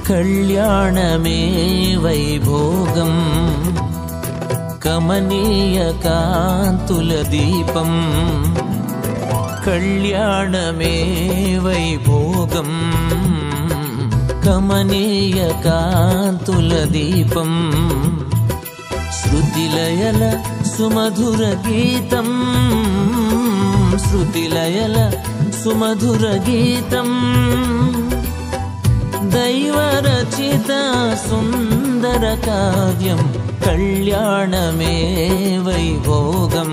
కళ్యాణమే వైభోగం కమనీయ కాంతుల దీపం కళ్యాణమే వైభోగం కమనీయ కాంతుల దీపం శృతిలయల సుమధుర గీతం శృతిలయల సుమధుర గీతం దైవరచిత సుందర కావ్యం కళ్యాణమే వైభోగం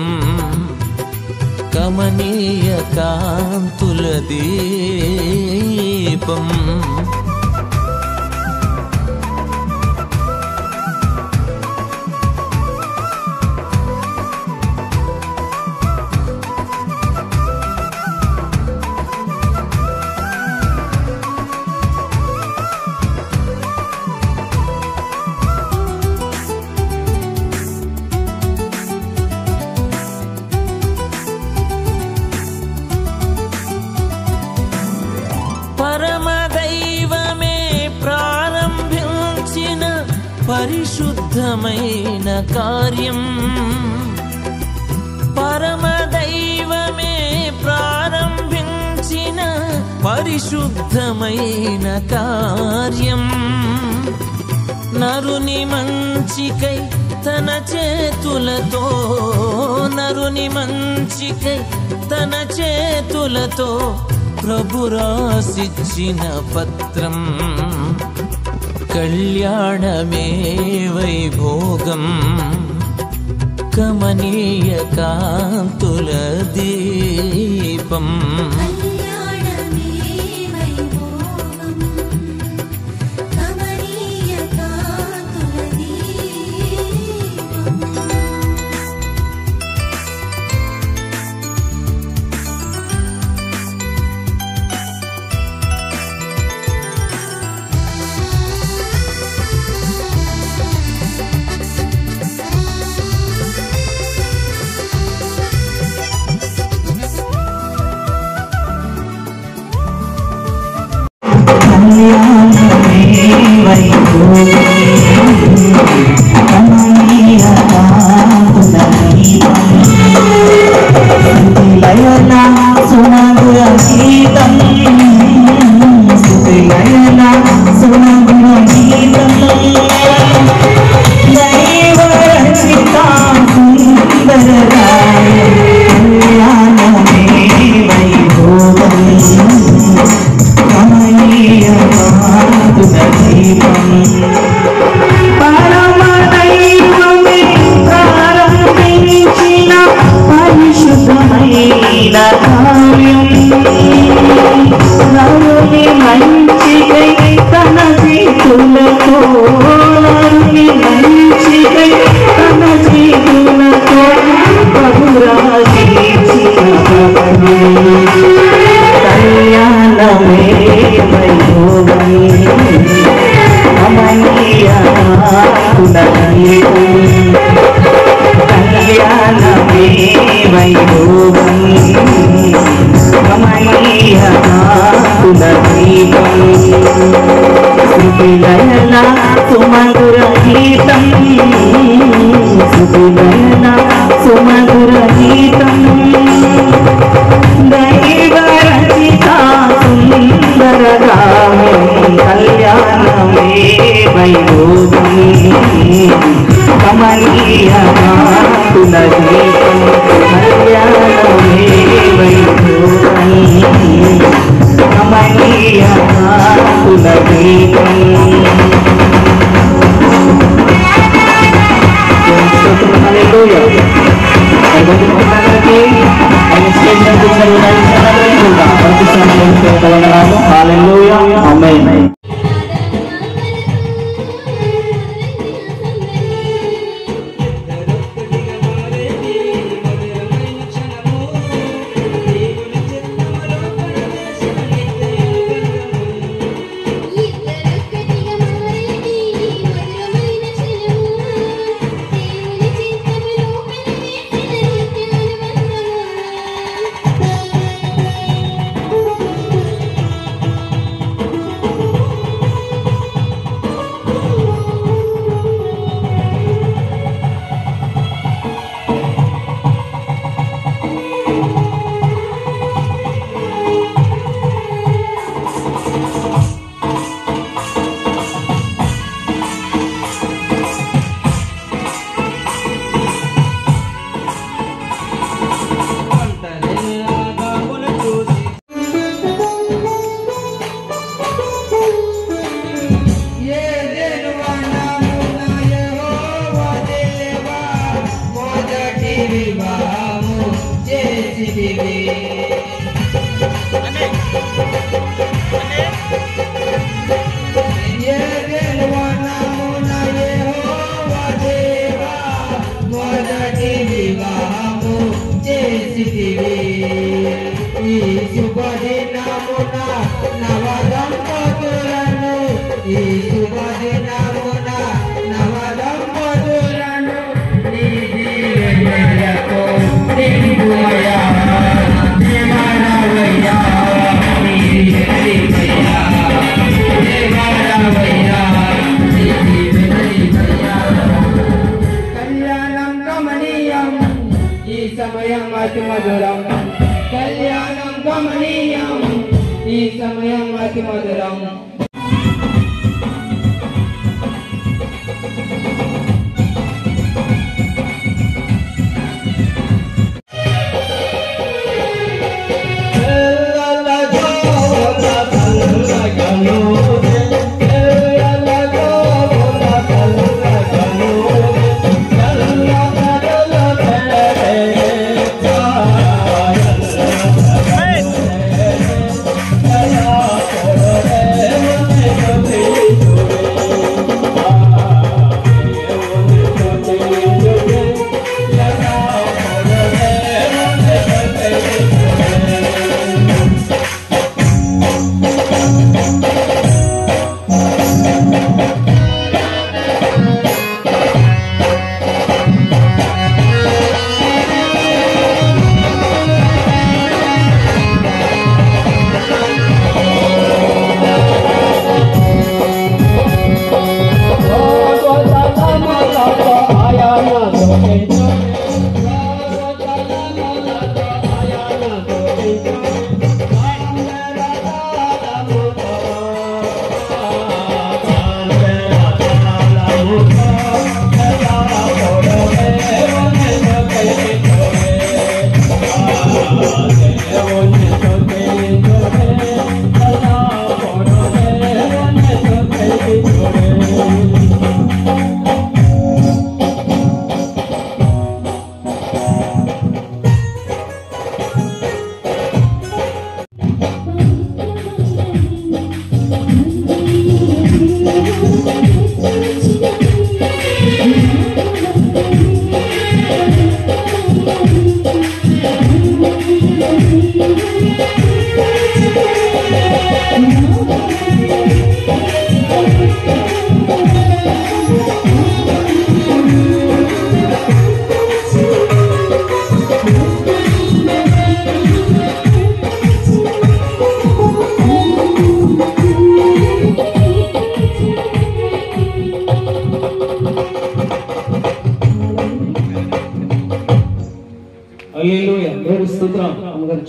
కమనీయ కాంతుల దీపం పరిశుద్ధమైన కార్యం పరమదైవమే ప్రారంభించిన పరిశుద్ధమైన కార్యం నరుని మంచికై తన చేతులతో నరుని మంచికై తన చేతులతో ప్రభు రాసిచ్చిన పత్రం కళ్యాణమే వైభోగం కమనీయ కాంతుల దీపం సుమధుర గీతం సుమధుర గీతం దైవరచిత సుందర కావ్యం కళ్యాణమే వైభోగం కమనీయ కాంతుల దీపం కళ్యాణమే వైభోగం కమనీయ కాంతుల దీపం Haleluya, amin. కళ్యాణం గమనీయం ఈ సమయం అతి మధురం.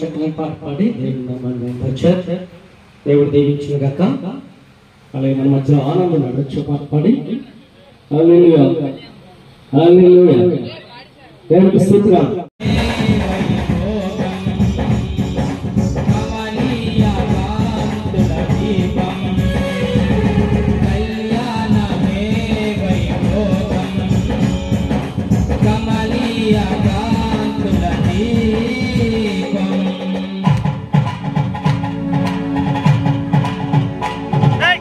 చక్కని పాట పాడి దేవుడు దీవించిన గాక. అలాగే మన మధ్య ఆనందం నడవచ్చు పాట పాడి హల్లెలూయా హల్లెలూయా దేవునికి స్తోత్రం. Hey!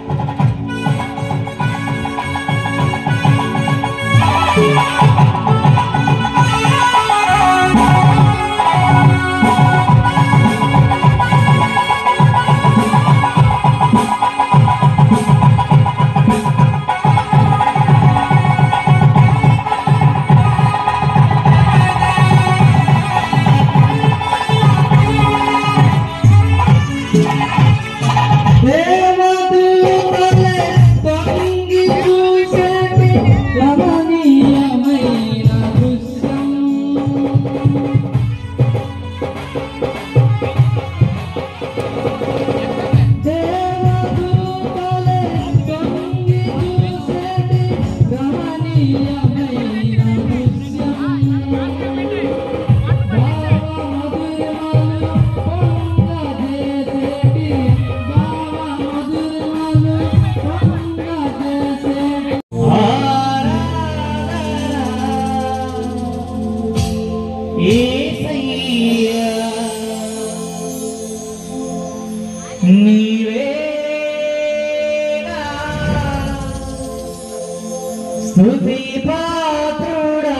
స్తుతి పాత్రుడా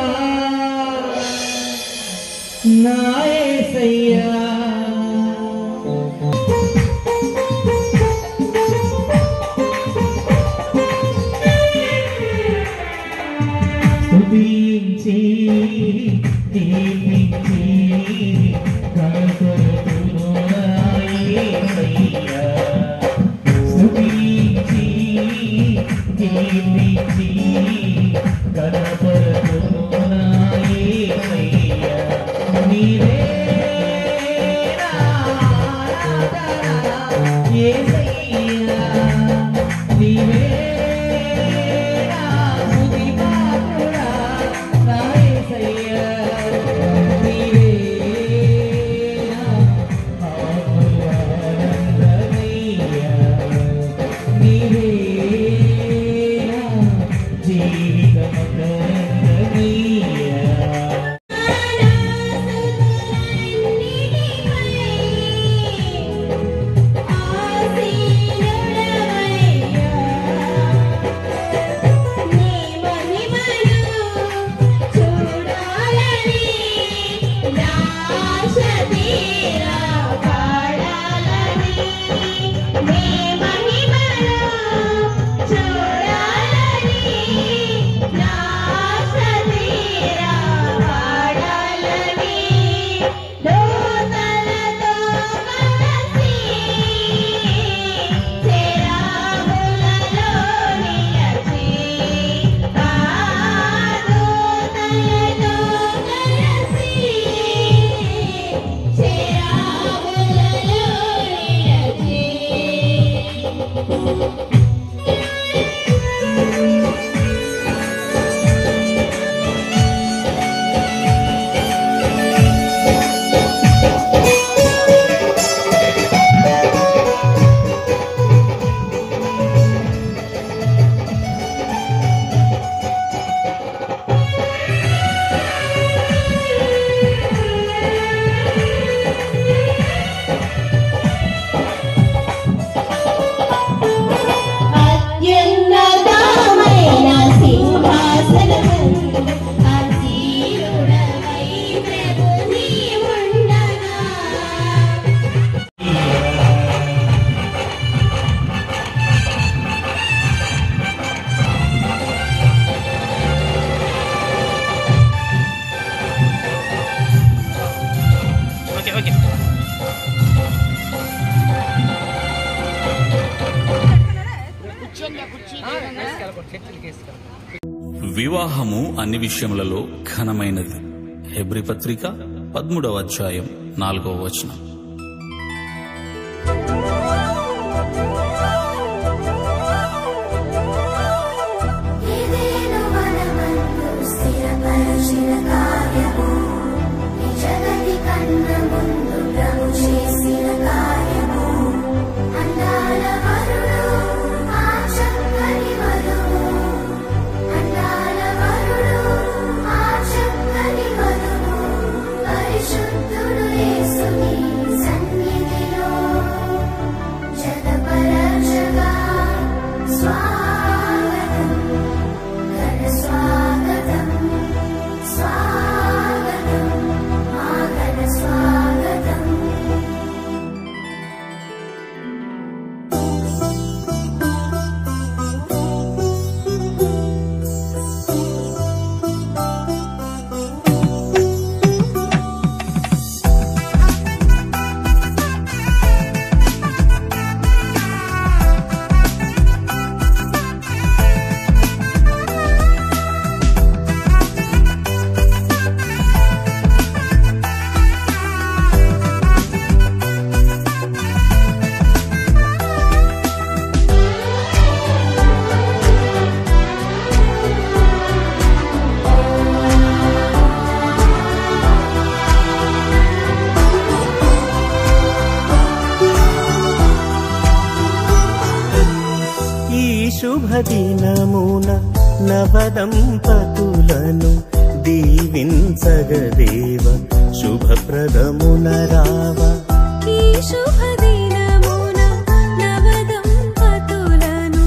నా యేసయ్యా స్తుతించి దీవించి కనపడుతును నా యేసయ్యా స్తుతించి దీవించి కనపడుతును నా యేసయ్యా నీవే నా ఆరాధన యేసయ్యా నీవే వివాహము అన్ని విషయములలో ఘనమైనది. హెబ్రీ పత్రిక 13వ అధ్యాయం 4వ వచనం. శుభదినమున నవదంపతులను దీవించగదేవ శుభప్రదమున రావ. ఈ శుభదినమున నవదంపతులను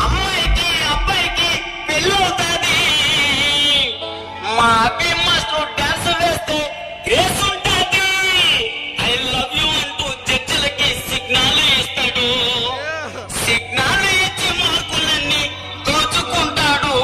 అమ్మాయికి అబ్బాయికి పెళ్ళవుతాది. మా అబ్బాయి మాస్టర్ డాన్స్ వేస్తే గ్రేస్ ఉంటాది. ఐ లవ్ యూ అంటూ జడ్జిలకి సిగ్నల్ ఇస్తాడు. సిగ్నల్ ఇచ్చి మార్కులన్నీ దోచుకుంటాడు.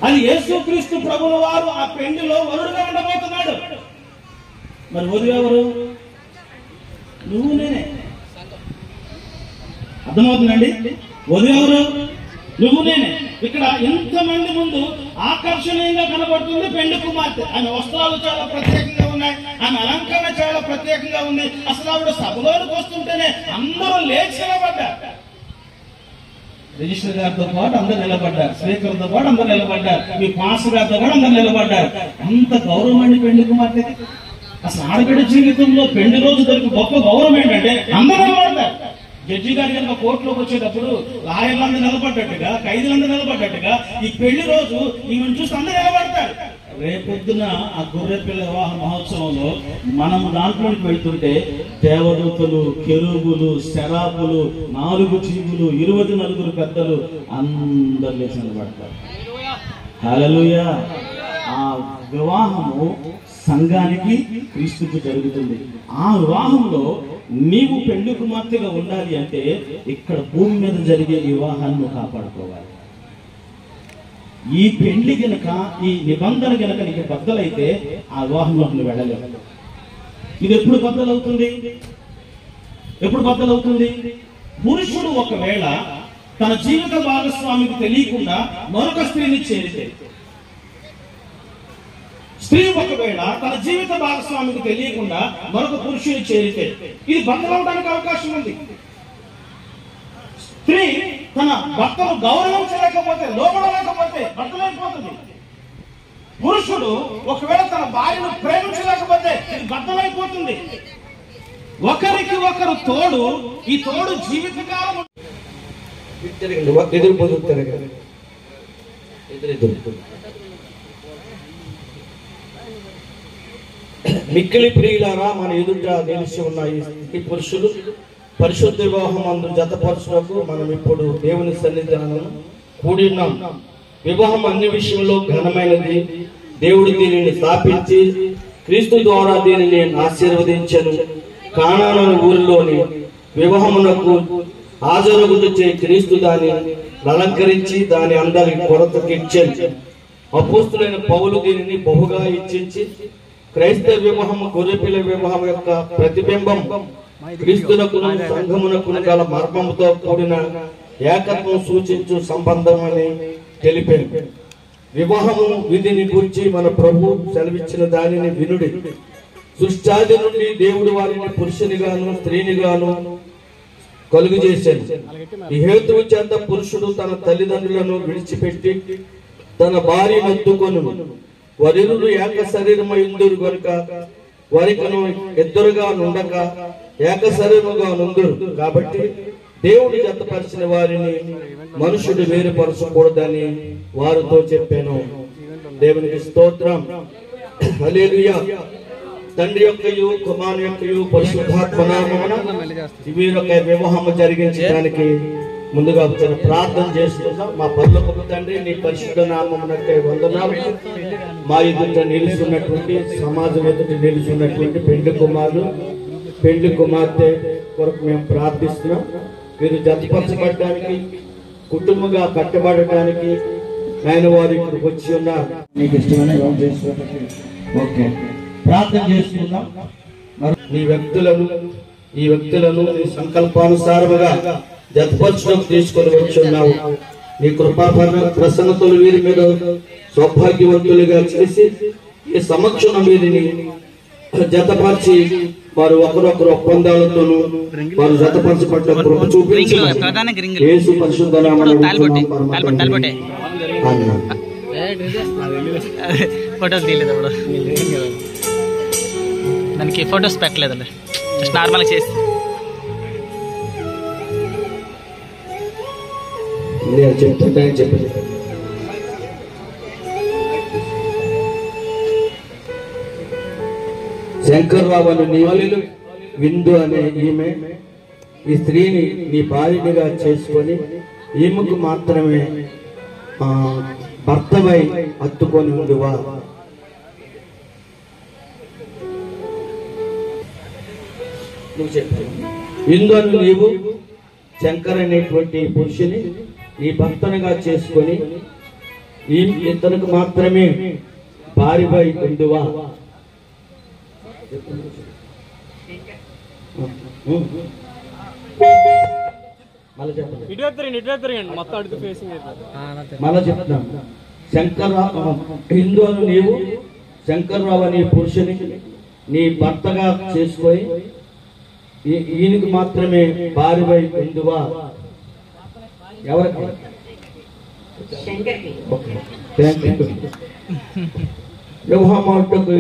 అది యేసుక్రీస్తు ప్రభుల వారు ఆ పెండిలో వరుడుగా ఉండబోతున్నాడు. మరి వధువు ఎవరు? నువ్వు నేనే. అర్థమవుతుందండి? వధువు ఎవరు? నువ్వు నేనే. ఇక్కడ ఎంతమంది ముందు ఆకర్షణీయంగా కనబడుతుంది పెండి కుమార్తె. ఆమె వస్త్రాలు చాలా ప్రత్యేకంగా ఉన్నాయి, ఆమె అలంకరణ చాలా ప్రత్యేకంగా ఉంది. అసలు ఆవిడ సభలోకి వస్తుంటేనే అందరూ లేచి నిలబడ్డారు. రిజిస్టర్ గారితో పాటు అందరు నిలబడ్డారు, స్పీకర్తో పాటు అందరు నిలబడ్డారు, మీ పాస్టర్ గారితో పాటు అందరు నిలబడ్డారు. అంత గౌరవం అండి పెండి కుమార్తెకి. అసలు ఆడబిడ్డ జీవితంలో పెండి రోజు దొరికి గొప్ప గౌరవం ఏంటంటే అందరూ నిలబడతారు. జడ్జి గారి కనుక కోర్టులోకి వచ్చేటప్పుడు లాయర్లందరూ నిలబడ్డట్టుగా, ఖైదీలందరూ నిలబడ్డట్టుగా ఈ పెళ్లి రోజు ఈమెను చూసి అందరూ నిలబడతారు. రేపొద్దున ఆ గొర్రె పిల్ల వివాహ మహోత్సవంలో మనం దాంట్లోకి వెళ్తుంటే దేవదూతలు, కెరూబులు, శరాపులు, 4 జీవులు, 24 పెద్దలు అందరు లేచి నిలబడతారు. హల్లెలూయా. ఆ వివాహము సంఘానికి క్రీస్తుకు జరుగుతుంది. ఆ వివాహంలో నీవు పెళ్లి కుమార్తెగా ఉండాలి అంటే ఇక్కడ భూమి మీద జరిగే వివాహాన్ని కాపాడుకోవాలి. ఈ పెళ్లి గనక, ఈ నిబంధన గనక నీకు బద్దలైతే ఆ వివాహంలో నువ్వు వెళ్ళలేవు. ఇది ఎప్పుడు బద్దలవుతుంది? ఎప్పుడు బద్దలవుతుంది? పురుషుడు ఒకవేళ తన జీవిత భాగస్వామికి తెలియకుండా మరొక స్త్రీని చేరితే, స్త్రీ ఒకవేళ తన జీవిత భాగస్వామికి తెలియకుండా మరొక పురుషుని చేరితే ఇది బద్దలవడానికి అవకాశం ఉంది. స్త్రీ తన భర్తను గౌరవించలేకపోతే, లోపడలేకపోతే బద్దలైపోతుంది. పురుషుడు ఒకవేళ తన భార్యను ప్రేమించలేకపోతే ఇది బద్దలైపోతుంది. ఒకరికి ఒకరు తోడు, ఈ తోడు జీవితకాలం ఎదురు పొందుతారు కదా, ఎదురు మిక్కిలి ప్రియులారా, మన ఎదుట నిలిచి ఉన్న ఈ పురుషులు పరిశుద్ధ వివాహం అందు జతపరచుటకు మనం ఇప్పుడు దేవుని సన్నిధానం కూడి ఉన్నాం. వివాహం అన్ని విషయంలో ఘనమైనది. దేవుడు దీనిని స్థాపించి క్రీస్తు ద్వారా దీనిని ఆశీర్వదించను. కానాను ఊరిలోని వివాహమునకు హాజరగుచే క్రీస్తు దాన్ని అలంకరించి దాని అందరి కొరతకి ఇచ్చాను. అపోస్తులైన పౌలు దీనిని బహుగా ఇచ్చించి క్రైస్తవ వివాహము గొర్రెపిల్ల వివాహం యొక్క ప్రతిబింబం క్రీస్తునకును సంఘమునకును గల మర్మముతో కూడిన ఏకత్వం సూచించు సంబంధం అని తెలిపారు. వివాహము విధిని గురించి మన ప్రభు సెలవిచ్చిన దానిని వినుడి. సృష్టాది నుండి దేవుడు వారిని పురుషునిగాను స్త్రీనిగాను కలుగు చేశాను. ఈ హేతువు చేత పురుషుడు తన తల్లిదండ్రులను విడిచిపెట్టి తన భార్యను ఎత్తుకొను, వారిరువురు ఏక శరీరమైందురు గనుక వారికను ఇద్దరుగా నుండక ఏక శరీరముగా నుందురు. కాబట్టి దేవుడు జతపరిచిన వారిని మనుషుడు వేరుపరచకూడదని వారితో చెప్పాను. దేవునికి స్తోత్రం. హల్లెలూయా. తండ్రి యొక్కయు కుమారుని యొక్కయు పరిశుద్ధాత్మ నామమున వీరొక వివాహము జరిగించడానికి ముందుగా ప్రార్థన చేస్తున్నాం. మా పరలోకపు తండ్రి, నీ పరిశుద్ధ నామమునకై వందనాలు. మా ఎదుట నిలుచున్నటువంటి, సమాజం ఎదుట నిలుచున్నటువంటి పెండ్లి కుమారులు, పెండ్లి కుమార్తె కొరకు మేము ప్రార్థిస్తున్నాం. వీరు జతపరచబడటానికి, కుటుంబంగా కట్టబడటానికి ఆయన వారు ఇక్కడికి వచ్చి ఉన్నారు. నీకు ఇష్టమైన ఓకే ప్రార్థన చేసుకుందాం. ఈ వ్యక్తులను నీ సంకల్పానుసారముగా జతపరచడం తీసుకొని వచ్చి ఉన్నావు. నీ కృపా ప్రసన్నతలు వీరి మీద సౌభాగ్యవంతులుగా చేసి ఈ సమక్షణ వీరిని జతపరిచి వారు ఒకరొకరు ఒప్పందాలతోనూ వారు జతపరచబడ్డ కృప చూపించి యేసు పరిశుద్ధ నామమున ఫోటోస్ తీయలేదు అప్పుడు, దానికి ఫొటోస్ పెట్టలేదండి, జస్ట్ నార్మల్గా చేసి చెప్పండి. శంకర్రావు అనే నీవలిలు విందు అనే ఈమె ఈ స్త్రీని నీ భార్యగా చేసుకొని ఈమెకు మాత్రమే భర్తవై హత్తుకొని ఉండువా. నువ్వు చెప్పు. ఇందులో నీవు శంకర్ అనేటువంటి పురుషుని నీ భర్తనుగా చేసుకొని ఇతనికి మాత్రమే భార్యపై ఉండువా. మళ్ళీ చెప్తాం. హిందువులు నీవు శంకర్రావు అనే పురుషుని నీ భర్తగా చేసుకొని ఈయనకు మాత్రమే భార్యపై ఉండువా. ఎవరికి? వివాహమాటకు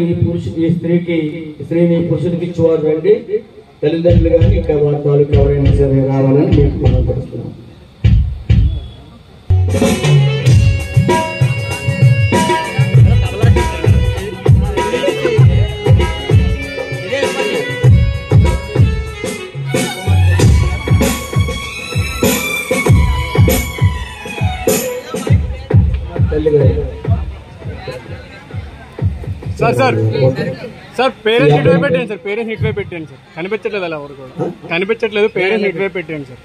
ఈ స్త్రీని పురుషునికి ఇచ్చేవారు రండి. తల్లిదండ్రులు కానీ ఇక్కడ వారి తాలూకు ఎవరైనా సరే రావాలని మీకు మనం పడుతున్నాం. తల్లిగారు సార్ పేరెంట్స్ ఇటువైపు పెట్టండి సార్, పేరెంట్స్ ఇటువైపు పెట్టండి సార్, కనిపించట్లేదు అలా ఎవరు కూడా కనిపించట్లేదు, పేరెంట్స్ ఇటువైపు పెట్టండి సార్.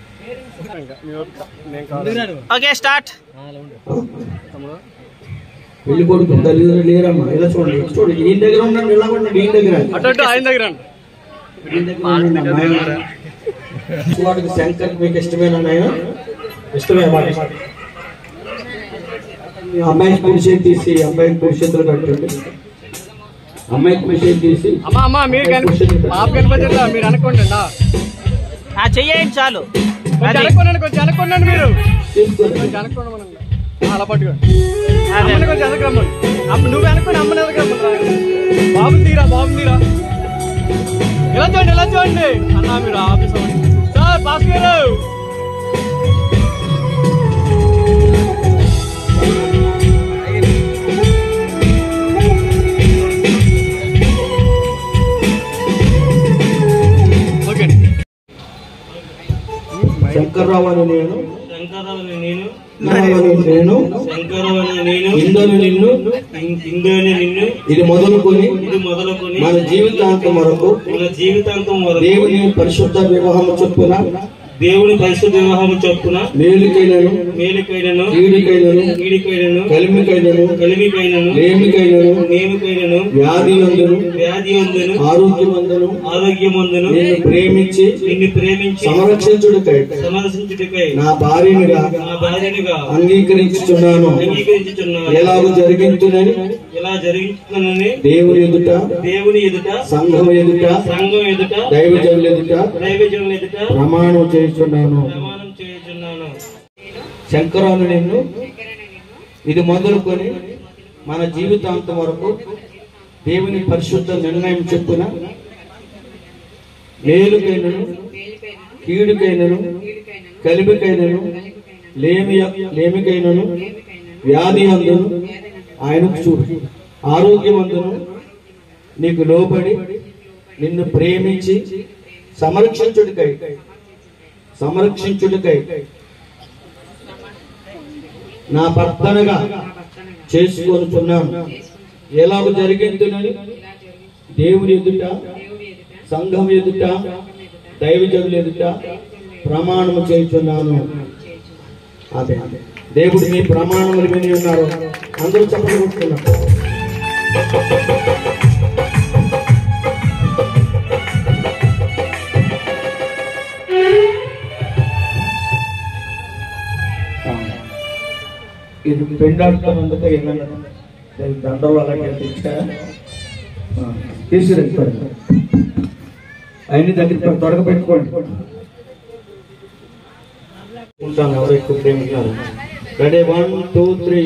Okay start. పెళ్లి కొడుకు తల్లిదండ్రులు లేరమ్మా, ఇలా చూడండి చూడండి, ఈయన దగ్గర ఉన్నాడు, ఇలా ఉన్నాడు, ఈయన దగ్గర అటు ఆయన దగ్గర వాడికి శంకర్ మీకు ఇష్టమేనా నాయన? ఇష్టమే. అమ్మాయికి పురుషేది తీసి అబ్బాయికి పురుషేతులు పెట్టండి. అమ్మాయికి పురుషేది తీసి అమ్మా మీరు కనిపించట్లా, మీరు అనుకోండి చెయ్యండి చాలు. కొంచెం అనుకోండి మీరు అలా పట్టుకోండి. కొంచెం ఎదగరమ్మండి, నువ్వు అనుకోండి, అమ్మని ఎదగరమ్మండి. బాబు తీరా ఇలా చూడండి అన్నా, మీరు ఆఫీస్ సార్ పాస్ గారు. శంకర్రావు అని నేను, ఇందులో నిన్ను ఇది మొదలుకొని మన జీవితాంతం వరకు దేవుని పరిశుద్ధ వివాహము చొప్పున మేలుకైనను కీడుకైనను కలిమికైనను లేమికైనను వ్యాధియందును ఆరోగ్యమందును నిన్ను ప్రేమించి సంరక్షించుటకై నా భార్యనిగా అంగీకరించుచున్నాను. ఎలాగూ జరిగించునని దేవుని ఎదుట సంఘం ఎదుట దైవజనుల ఎదుట ప్రమాణం చేస్తున్నాను. శంకరాను నిన్ను ఇది మొదలుకొని మన జీవితాంతం వరకు దేవుని పరిశుద్ధ నిర్ణయం చొప్పున మేలుకైనను కీడుకైనను కలిమికైనను లేమికైనను వ్యాధి అందును ఆయనకు చూడు ఆరోగ్యమందును నీకు లోబడి నిన్ను ప్రేమించి సంరక్షించుటకై నా భర్తనగా చేసుకొనుచున్నాను. ఎలాగ జరిగించునని దేవుని ఎదుట సంఘం ఎదుట దైవజనుల ఎదుట ప్రమాణము చేయుచున్నాను. అదే దేవుడు మీ ప్రమాణములు విని ఉన్నారు. అందరూ చెప్పలు కొట్టుకున్నారు. ఇది పెండాడుతున్నందుకు ఏమన్నా దండలు అలాగే తీసుకురండి, అన్ని దగ్గర త్వరగా పెట్టుకోండి. ఉంటాను ఎవరు ఎక్కువ ప్రేమించారు. రెడీ 1 2 3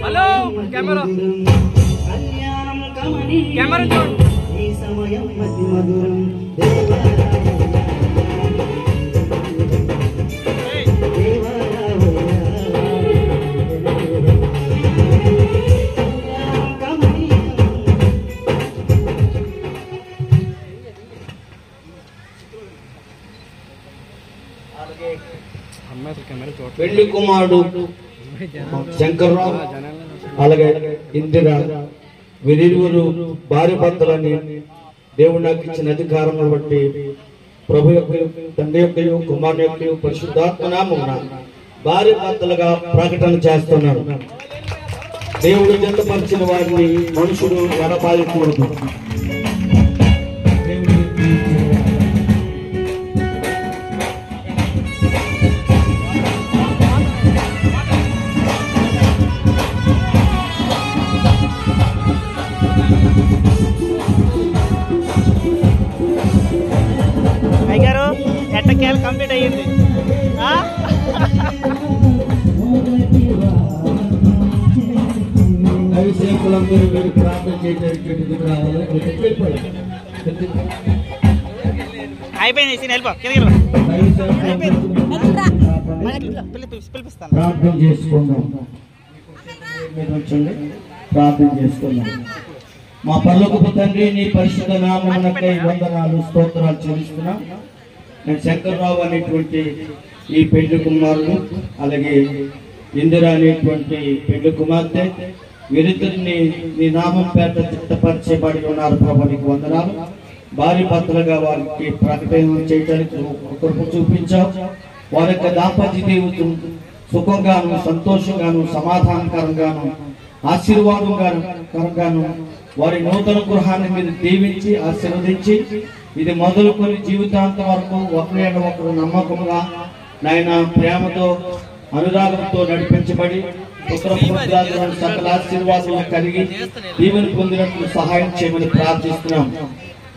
హలో కెమెరా పెళ్లి కుమారుడు శంకర్రావు అలాగే ఇందిరా వీరిరువురు భార్య భర్తలని దేవుడు నాకు ఇచ్చిన అధికారమును బట్టి ప్రభు యొక్క తండ్రి యొక్క కుమారుని యొక్క పరిశుద్ధాత్మ నామమున భార్య భర్తలుగా ప్రకటన చేస్తున్నాడు. దేవుడు జతపరిచిన వారిని మనుషుడు ఎడబాయకూడదు. అయ్యారు ఎట్టకేలు కంప్లీట్ అయ్యింది. సేవకులందరూ మీరు ప్రార్థన చేయడానికి రావాలి. అయిపోయింది సీన్ వెళ్ళిపో పిలిపిస్తాను. ప్రార్థన చేసుకుందాం. ప్రార్థన చేసుకుందాం. మా పరలోకపు తండ్రి, నీ పరిశుద్ధ నామమునకై వందనాలు స్తోత్రాలు చెల్లిస్తున్నాం. నేను శంకర్రావు అనేటువంటి ఈ పెళ్లి కుమారుడు, అలాగే ఇందిరా అనేటువంటి పెళ్లి కుమార్తె, వీరిద్దరిని నీ నామం పేట చిత్తపరచబడి ఉన్నారు ప్రభు. నీకు వందనాలు. భార్య భర్తలుగా వారికి ప్రకటన చేయడానికి కృప చూపించావు. వారి యొక్క దాంపత్య జీవితం సుఖంగాను, సంతోషంగాను, సమాధానకరంగాను, ఆశీర్వాదంగాను వారి నూతన గృహాన్ని మీరు దీవించి ఆశీర్వదించి ఇది మొదలుకొని జీవితాంతం వరకు ఒకరిని ఒకరు నమ్మకంగా నాయన ప్రేమతో అనురాగంతో నడిపించబడి సకల ఆశీర్వాదాలు కలిగి దీవెన పొందినట్లు సహాయం చేయమని ప్రార్థిస్తున్నాం.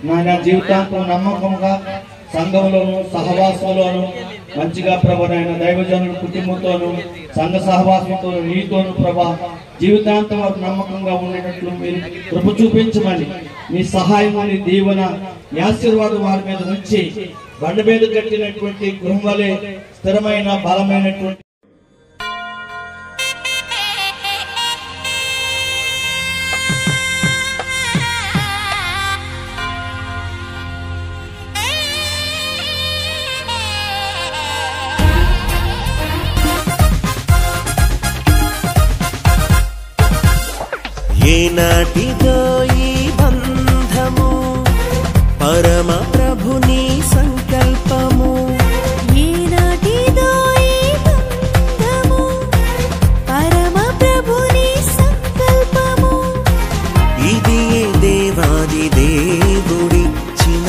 నాయన జీవితాంతం నమ్మకంగా సంఘంలోను సహవాసంలోను మంచిగా ప్రభా నాయన దైవజనుల కుటుంబంతోను సంఘ సహవాసంతో నీతోను ప్రభా జీవితాంతం వారు నమ్మకంగా ఉండేటట్లు మీరు కృప చూపించమని మీ సహాయం నీ దీవెన మీ ఆశీర్వాదం వారి మీద ఉంచి బండ మీద కట్టినటువంటి గృహం వలె స్థిరమైన బలమైనటువంటి ఏనాటిదో ఈ బంధము పరమ ప్రభుని సంకల్పము. ఏనాటిదో ఈ బంధము పరమ ప్రభుని సంకల్పము. ఇది దేవాది దేవుడిచ్చిన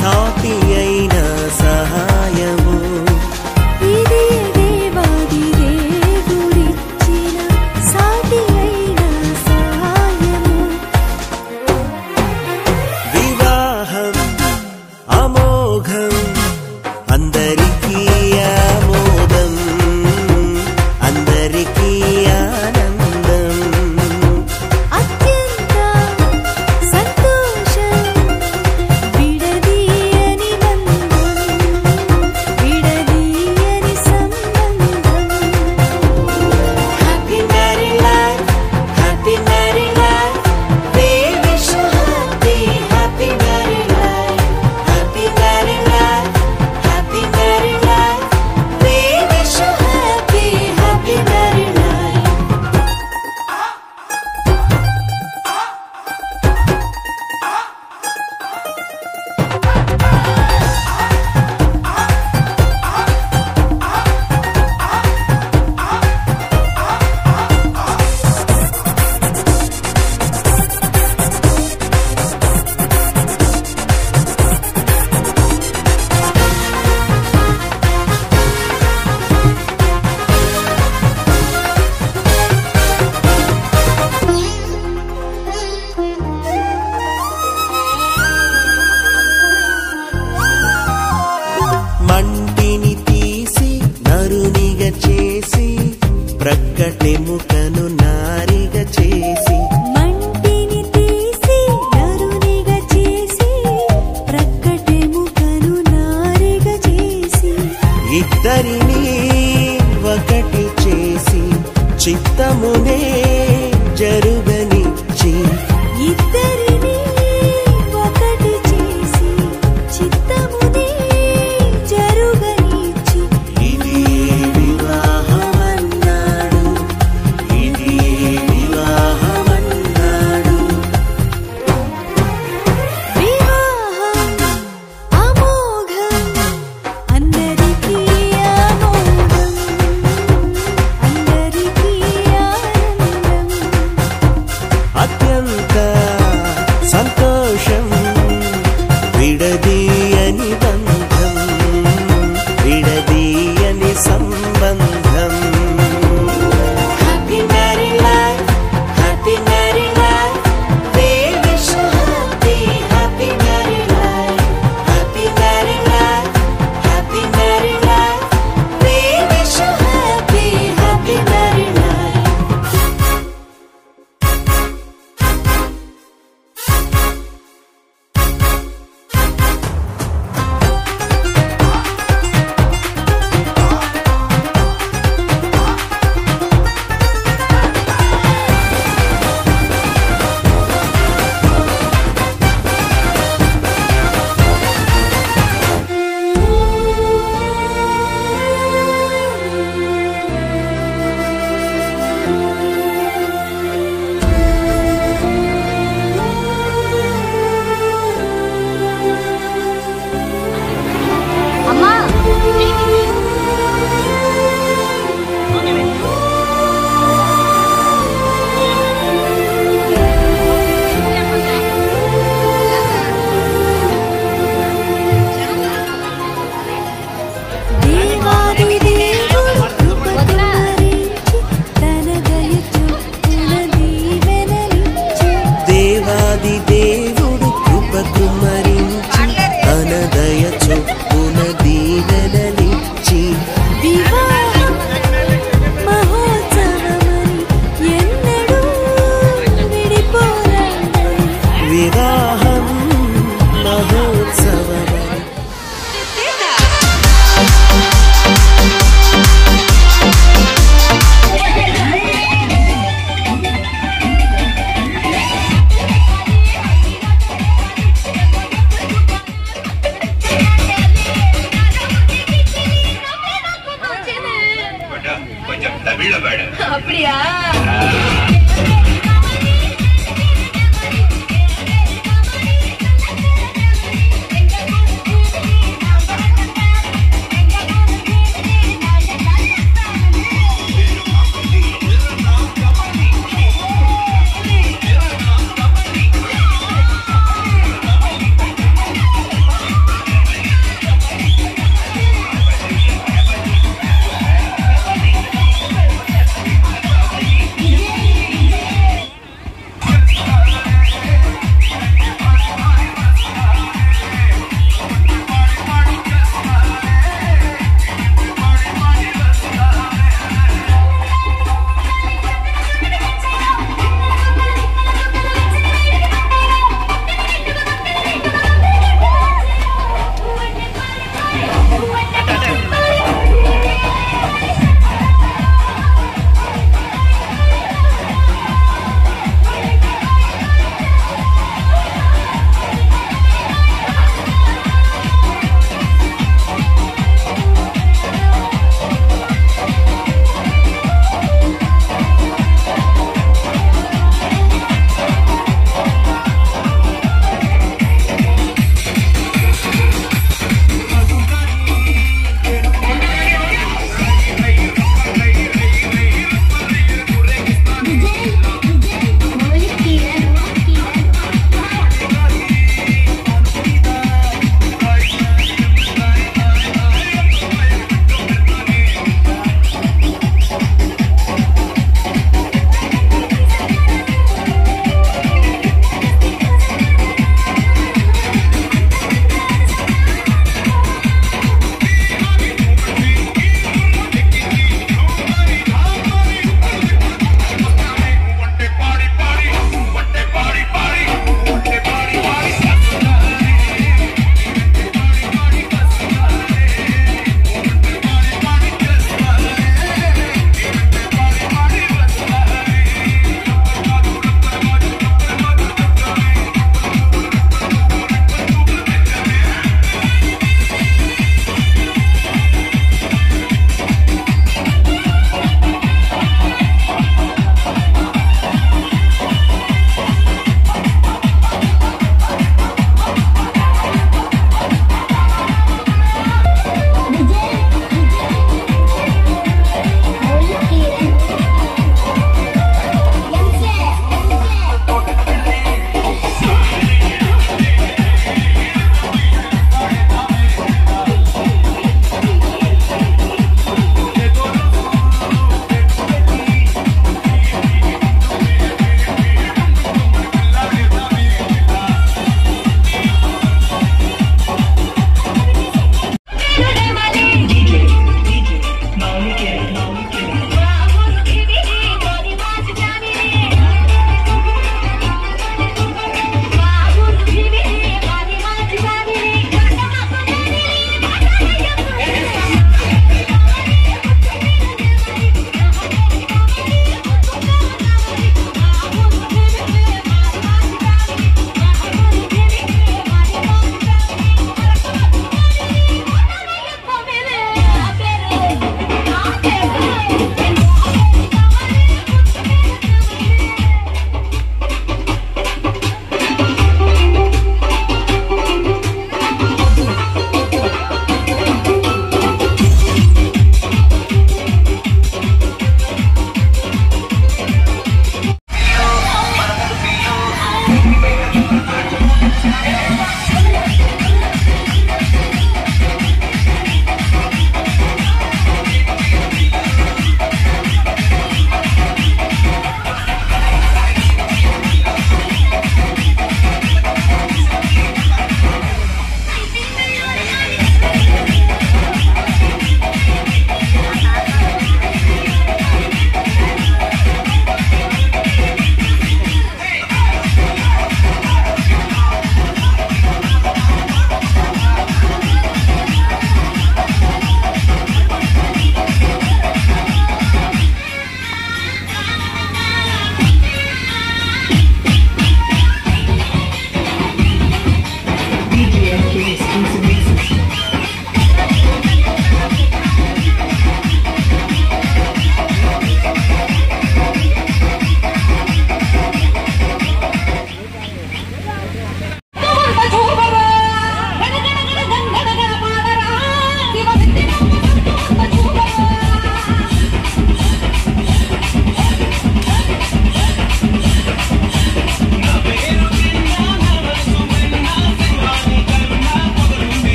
సాటి అయిన సహాయము. ఇది దేవాది దేవుడిచ్చిన సాటి అయిన సహాయము. వివాహం అమోఘం అందరికీ ఆమోదం, అందరికీ ఆనందం. అత్యంత సంతోషం విడదీయని బంధం, విడదీయని సంబంధం. Happy married life, happy married life. We wish you happy married life, happy married life, happy married life. We wish you happy married life. మంటిని తీసి నరునిగా చేసి ప్రక్కటెముకను నారిగా చేసి మంటిని తీసి నరునిగా చేసి ప్రక్కటెముకను నారిగా చేసి ఇద్దరిని ఒకటి చేసి చిత్తమునే జరుగనిచ్చి ఇద్దరిని ఒకటి చేసి చిత్తమునే జరుగనిచ్చి ఇది వివాహమన్నాడు, ఇది వివాహమన్నాడు. వివాహం అమోఘం అందరికీ ఆమోదం, అందరికీ ఆనందం.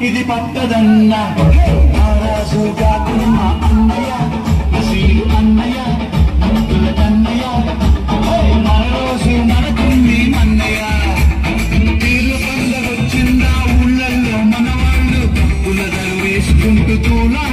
ఇది పట్టదన్న రాజు కాకున్న అన్నయ్య నసీరు అన్నయ్య ముద్దుల కన్నయ్య మరోజు మనకుంది మన్నయ్య తీరు పండుగ వచ్చిందా ఊళ్ళల్లో మనవాళ్ళు కులదలు వేసుకుంటూ తూలా